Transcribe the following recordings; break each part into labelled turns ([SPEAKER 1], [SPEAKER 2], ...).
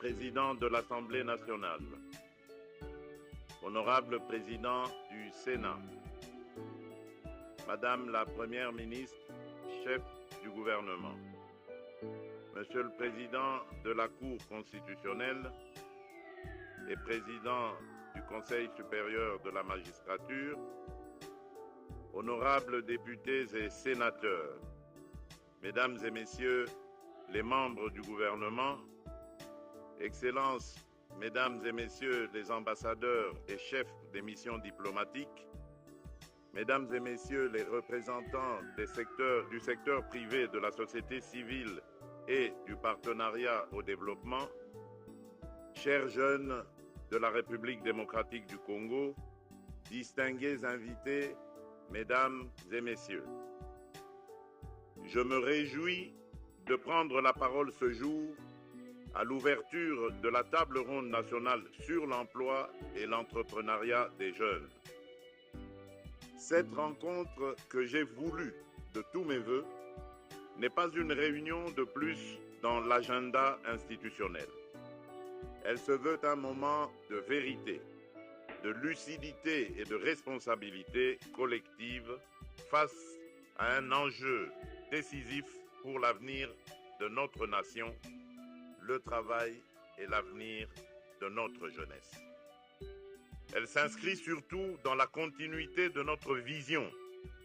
[SPEAKER 1] Président de l'Assemblée nationale, Honorable Président du Sénat, Madame la Première ministre, chef du gouvernement, Monsieur le Président de la Cour constitutionnelle et Président du Conseil supérieur de la magistrature, honorables députés et sénateurs, Mesdames et Messieurs les membres du gouvernement, Excellences, Mesdames et Messieurs les ambassadeurs et chefs des missions diplomatiques, Mesdames et Messieurs les représentants du secteur privé de la société civile et du partenariat au développement, chers jeunes de la République démocratique du Congo, distingués invités, Mesdames et Messieurs, je me réjouis de prendre la parole ce jour à l'ouverture de la table ronde nationale sur l'emploi et l'entrepreneuriat des jeunes. Cette rencontre que j'ai voulu de tous mes voeux n'est pas une réunion de plus dans l'agenda institutionnel. Elle se veut un moment de vérité, de lucidité et de responsabilité collective face à un enjeu décisif pour l'avenir de notre nation, le travail et l'avenir de notre jeunesse. Elle s'inscrit surtout dans la continuité de notre vision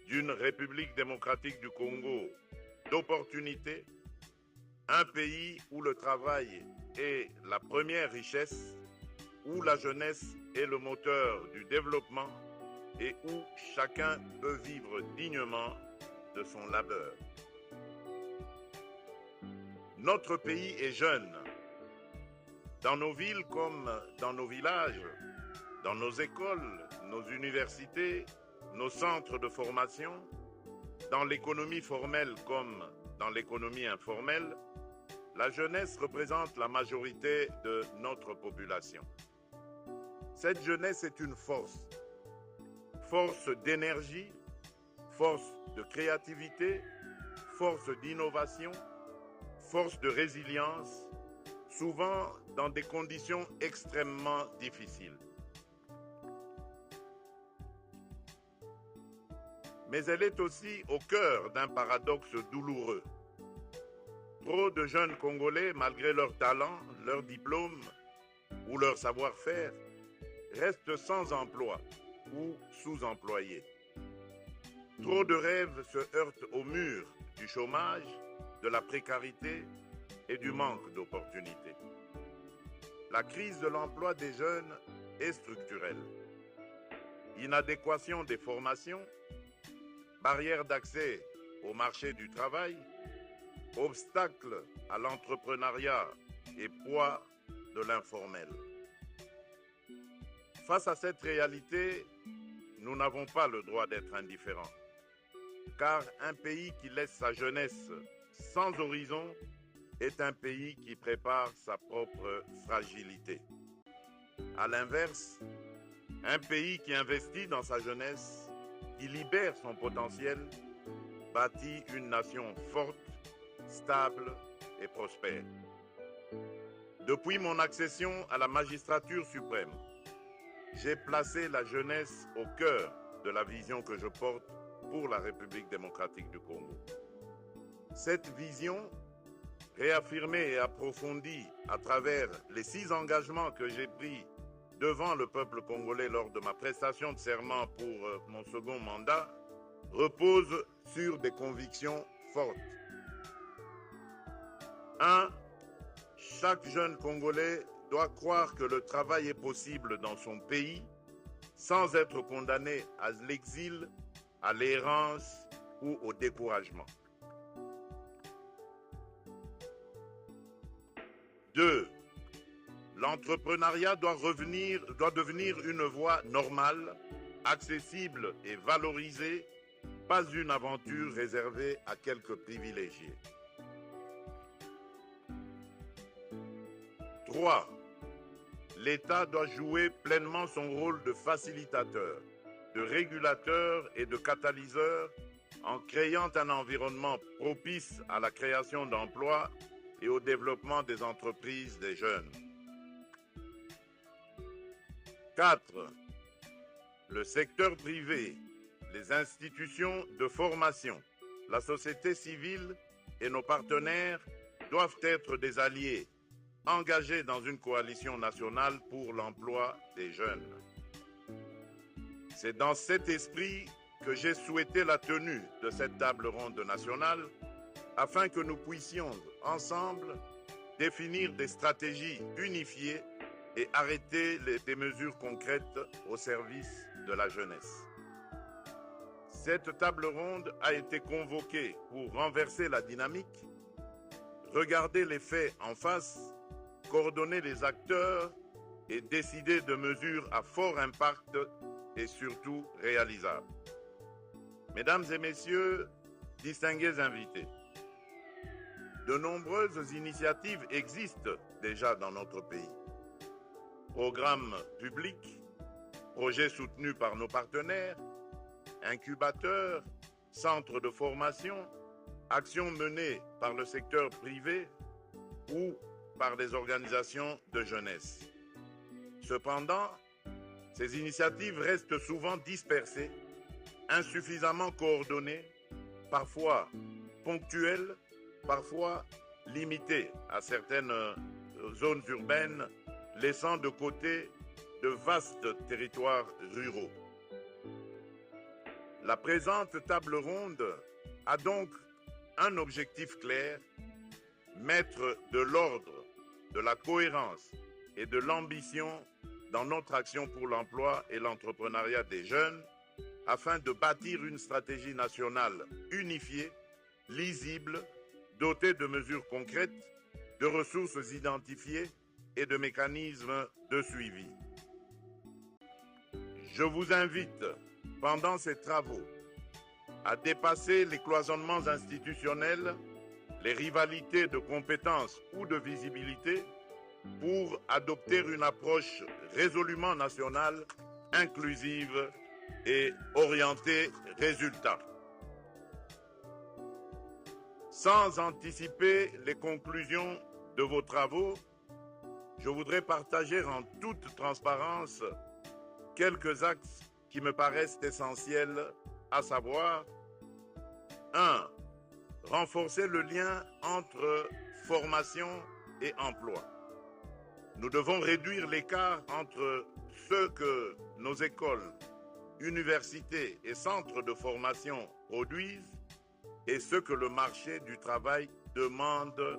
[SPEAKER 1] d'une République démocratique du Congo d'opportunités, un pays où le travail est la première richesse, où la jeunesse est le moteur du développement et où chacun peut vivre dignement de son labeur. Notre pays est jeune. Dans nos villes comme dans nos villages, dans nos écoles, nos universités, nos centres de formation, dans l'économie formelle comme dans l'économie informelle, la jeunesse représente la majorité de notre population. Cette jeunesse est une force d'énergie, force de créativité, force d'innovation, force de résilience, souvent dans des conditions extrêmement difficiles. Mais elle est aussi au cœur d'un paradoxe douloureux. Trop de jeunes Congolais, malgré leur talent, leur diplôme ou leur savoir-faire, restent sans emploi ou sous-employés. Trop de rêves se heurtent au mur du chômage, de la précarité et du manque d'opportunités. La crise de l'emploi des jeunes est structurelle. Inadéquation des formations, barrières d'accès au marché du travail, obstacles à l'entrepreneuriat et poids de l'informel. Face à cette réalité, nous n'avons pas le droit d'être indifférents, car un pays qui laisse sa jeunesse sans horizon est un pays qui prépare sa propre fragilité. À l'inverse, un pays qui investit dans sa jeunesse, qui libère son potentiel, bâtit une nation forte, stable et prospère. Depuis mon accession à la magistrature suprême, j'ai placé la jeunesse au cœur de la vision que je porte pour la République démocratique du Congo. Cette vision, réaffirmée et approfondie à travers les 6 engagements que j'ai pris devant le peuple congolais lors de ma prestation de serment pour mon second mandat, repose sur des convictions fortes. 1. Chaque jeune Congolais doit croire que le travail est possible dans son pays sans être condamné à l'exil, à l'errance ou au découragement. 2. L'entrepreneuriat doit devenir une voie normale, accessible et valorisée, pas une aventure réservée à quelques privilégiés. 3. L'État doit jouer pleinement son rôle de facilitateur, de régulateur et de catalyseur en créant un environnement propice à la création d'emplois et au développement des entreprises des jeunes. 4. Le secteur privé, les institutions de formation, la société civile et nos partenaires doivent être des alliés engagés dans une coalition nationale pour l'emploi des jeunes. C'est dans cet esprit que j'ai souhaité la tenue de cette table ronde nationale afin que nous puissions ensemble définir des stratégies unifiées et arrêter des mesures concrètes au service de la jeunesse. Cette table ronde a été convoquée pour renverser la dynamique, regarder les faits en face, coordonner les acteurs et décider de mesures à fort impact et surtout réalisables. Mesdames et messieurs, distingués invités, de nombreuses initiatives existent déjà dans notre pays. Programmes publics, projets soutenus par nos partenaires, incubateurs, centres de formation, actions menées par le secteur privé ou par des organisations de jeunesse. Cependant, ces initiatives restent souvent dispersées, insuffisamment coordonnées, parfois ponctuelles, parfois limitées à certaines zones urbaines, laissant de côté de vastes territoires ruraux. La présente table ronde a donc un objectif clair, mettre de l'ordre, de la cohérence et de l'ambition dans notre action pour l'emploi et l'entrepreneuriat des jeunes, afin de bâtir une stratégie nationale unifiée, lisible, dotée de mesures concrètes, de ressources identifiées et de mécanismes de suivi. Je vous invite, pendant ces travaux, à dépasser les cloisonnements institutionnels, les rivalités de compétences ou de visibilité pour adopter une approche résolument nationale, inclusive et orientée résultat. Sans anticiper les conclusions de vos travaux, je voudrais partager en toute transparence quelques axes qui me paraissent essentiels, à savoir 1. Renforcer le lien entre formation et emploi. Nous devons réduire l'écart entre ce que nos écoles, universités et centres de formation produisent et ce que le marché du travail demande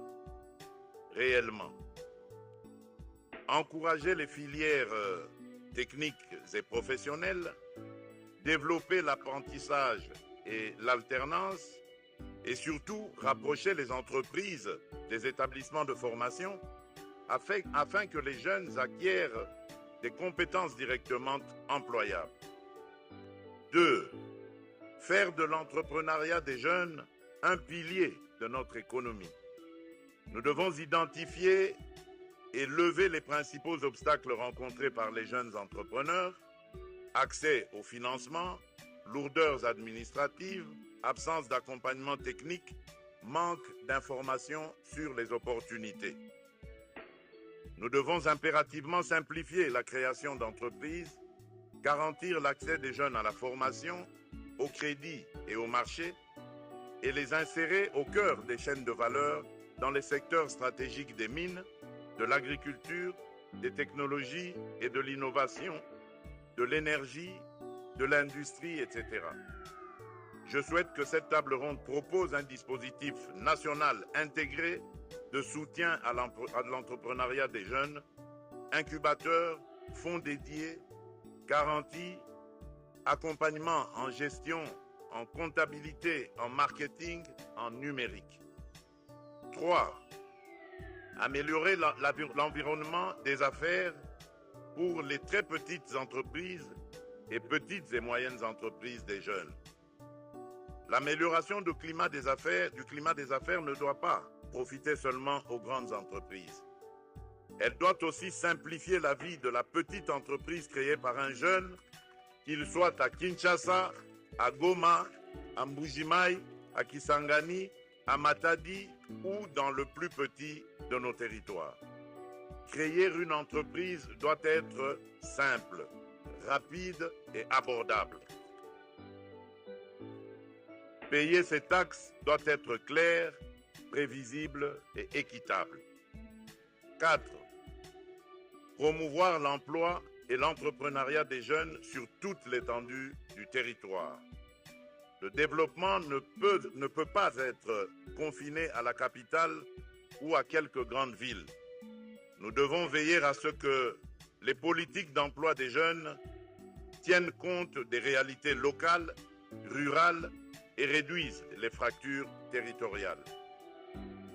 [SPEAKER 1] réellement. Encourager les filières techniques et professionnelles, développer l'apprentissage et l'alternance et surtout rapprocher les entreprises des établissements de formation afin que les jeunes acquièrent des compétences directement employables. 2. Faire de l'entrepreneuriat des jeunes un pilier de notre économie. Nous devons identifier et lever les principaux obstacles rencontrés par les jeunes entrepreneurs: accès au financement, lourdeurs administratives, absence d'accompagnement technique, manque d'informations sur les opportunités. Nous devons impérativement simplifier la création d'entreprises, garantir l'accès des jeunes à la formation, au crédit et au marché, et les insérer au cœur des chaînes de valeur dans les secteurs stratégiques des mines, de l'agriculture, des technologies et de l'innovation, de l'énergie, de l'industrie, etc. Je souhaite que cette table ronde propose un dispositif national intégré de soutien à l'entrepreneuriat des jeunes, incubateurs, fonds dédiés, garanties, accompagnement en gestion, en comptabilité, en marketing, en numérique. 3. Améliorer l'environnement des affaires pour les très petites entreprises et petites et moyennes entreprises des jeunes. L'amélioration du climat des affaires ne doit pas profiter seulement aux grandes entreprises. Elle doit aussi simplifier la vie de la petite entreprise créée par un jeune, qu'il soit à Kinshasa, à Goma, à Mbujimaï, à Kisangani, à Matadi ou dans le plus petit de nos territoires. Créer une entreprise doit être simple, rapide et abordable. Payer ses taxes doit être clair, prévisible et équitable. 4. Promouvoir l'emploi et l'entrepreneuriat des jeunes sur toute l'étendue du territoire. Le développement ne peut pas être confiné à la capitale ou à quelques grandes villes. Nous devons veiller à ce que les politiques d'emploi des jeunes tiennent compte des réalités locales, rurales et réduisent les fractures territoriales.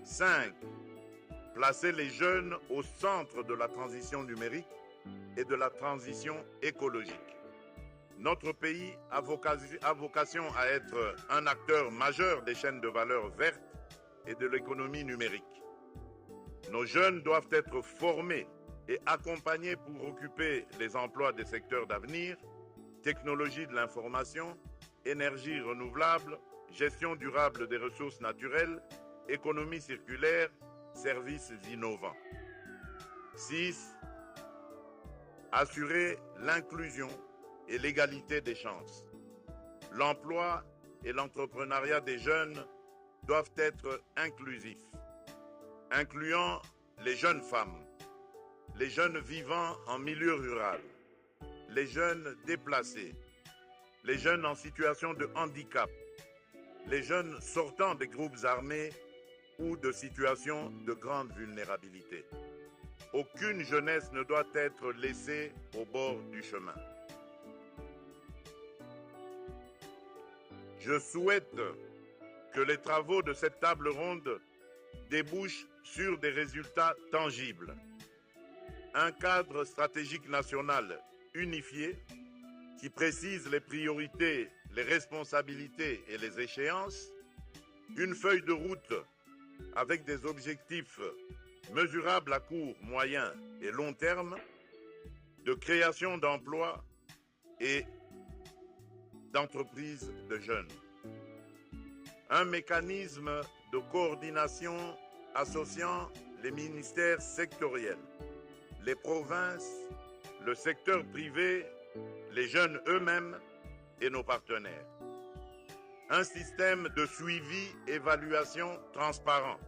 [SPEAKER 1] 5. Placer les jeunes au centre de la transition numérique et de la transition écologique. Notre pays a vocation à être un acteur majeur des chaînes de valeur vertes et de l'économie numérique. Nos jeunes doivent être formés et accompagnés pour occuper les emplois des secteurs d'avenir, technologie de l'information, énergie renouvelable, gestion durable des ressources naturelles, économie circulaire, services innovants. 6. Assurer l'inclusion et l'égalité des chances. L'emploi et l'entrepreneuriat des jeunes doivent être inclusifs, incluant les jeunes femmes, les jeunes vivant en milieu rural, les jeunes déplacés, les jeunes en situation de handicap, les jeunes sortant des groupes armés ou de situations de grande vulnérabilité. Aucune jeunesse ne doit être laissée au bord du chemin. Je souhaite que les travaux de cette table ronde débouchent sur des résultats tangibles. Un cadre stratégique national unifié qui précise les priorités, les responsabilités et les échéances, une feuille de route avec des objectifs mesurables à court, moyen et long terme, de création d'emplois et d'entreprises de jeunes. Un mécanisme de coordination associant les ministères sectoriels, les provinces, le secteur privé, les jeunes eux-mêmes et nos partenaires. Un système de suivi, évaluation transparent,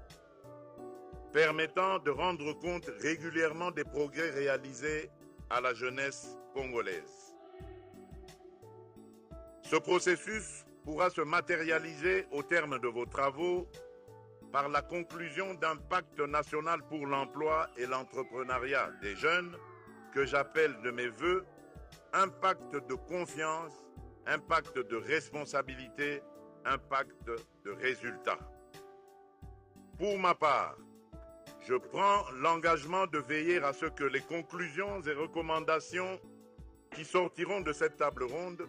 [SPEAKER 1] permettant de rendre compte régulièrement des progrès réalisés à la jeunesse congolaise. Ce processus pourra se matérialiser au terme de vos travaux par la conclusion d'un pacte national pour l'emploi et l'entrepreneuriat des jeunes que j'appelle de mes vœux un pacte de confiance, un pacte de responsabilité, un pacte de résultats. Pour ma part, je prends l'engagement de veiller à ce que les conclusions et recommandations qui sortiront de cette table ronde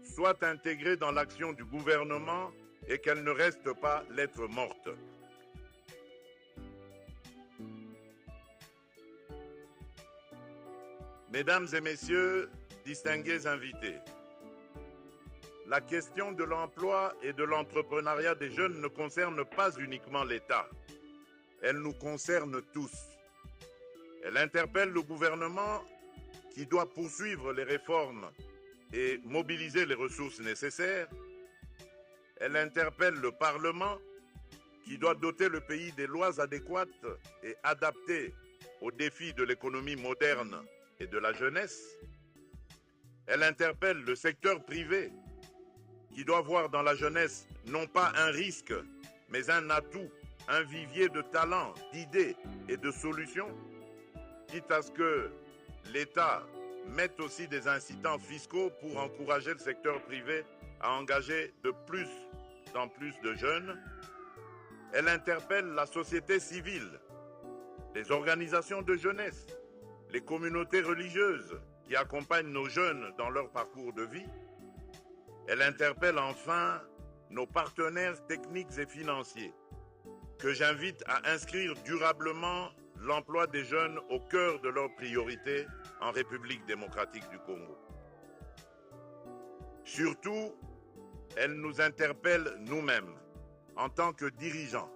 [SPEAKER 1] soient intégrées dans l'action du gouvernement et qu'elles ne restent pas lettre morte. Mesdames et messieurs, distingués invités, la question de l'emploi et de l'entrepreneuriat des jeunes ne concerne pas uniquement l'État. Elle nous concerne tous. Elle interpelle le gouvernement qui doit poursuivre les réformes et mobiliser les ressources nécessaires. Elle interpelle le Parlement qui doit doter le pays des lois adéquates et adaptées aux défis de l'économie moderne et de la jeunesse. Elle interpelle le secteur privé qui doit voir dans la jeunesse non pas un risque, mais un atout, un vivier de talents, d'idées et de solutions, quitte à ce que l'État mette aussi des incitants fiscaux pour encourager le secteur privé à engager de plus en plus de jeunes. Elle interpelle la société civile, les organisations de jeunesse, les communautés religieuses qui accompagnent nos jeunes dans leur parcours de vie. Elle interpelle enfin nos partenaires techniques et financiers, que j'invite à inscrire durablement l'emploi des jeunes au cœur de leurs priorités en République démocratique du Congo. Surtout, elle nous interpelle nous-mêmes, en tant que dirigeants,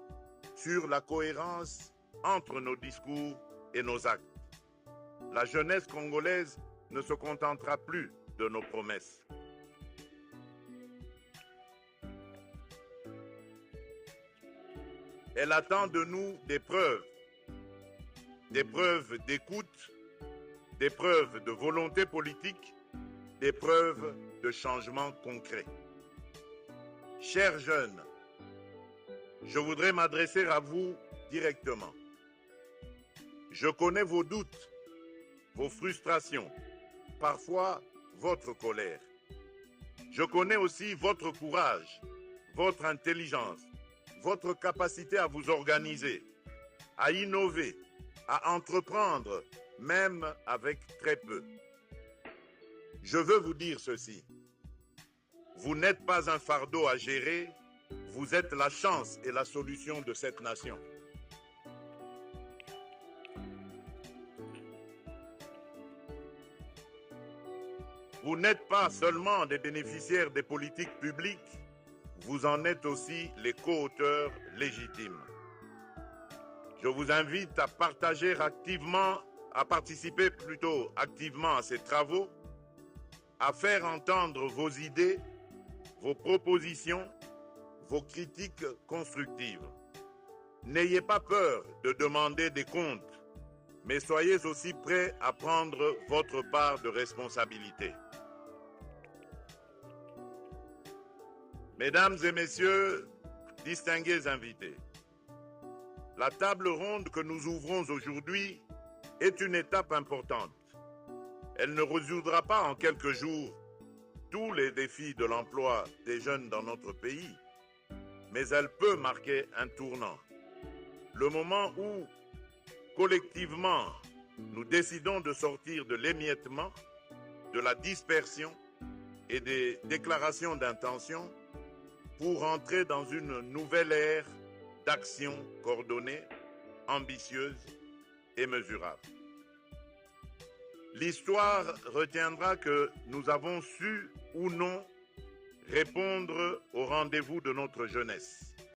[SPEAKER 1] sur la cohérence entre nos discours et nos actes. La jeunesse congolaise ne se contentera plus de nos promesses. Elle attend de nous des preuves d'écoute, des preuves de volonté politique, des preuves de changement concret. Chers jeunes, je voudrais m'adresser à vous directement. Je connais vos doutes, vos frustrations, parfois votre colère. Je connais aussi votre courage, votre intelligence, votre capacité à vous organiser, à innover, à entreprendre, même avec très peu. Je veux vous dire ceci. Vous n'êtes pas un fardeau à gérer, vous êtes la chance et la solution de cette nation. Vous n'êtes pas seulement des bénéficiaires des politiques publiques, vous en êtes aussi les co-auteurs légitimes. Je vous invite à participer activement à ces travaux, à faire entendre vos idées, vos propositions, vos critiques constructives. N'ayez pas peur de demander des comptes, mais soyez aussi prêts à prendre votre part de responsabilité. Mesdames et messieurs, distingués invités, la table ronde que nous ouvrons aujourd'hui est une étape importante. Elle ne résoudra pas en quelques jours tous les défis de l'emploi des jeunes dans notre pays, mais elle peut marquer un tournant. Le moment où, collectivement, nous décidons de sortir de l'émiettement, de la dispersion et des déclarations d'intention pour entrer dans une nouvelle ère d'action coordonnée, ambitieuse et mesurable. L'histoire retiendra que nous avons su ou non répondre au rendez-vous de notre jeunesse.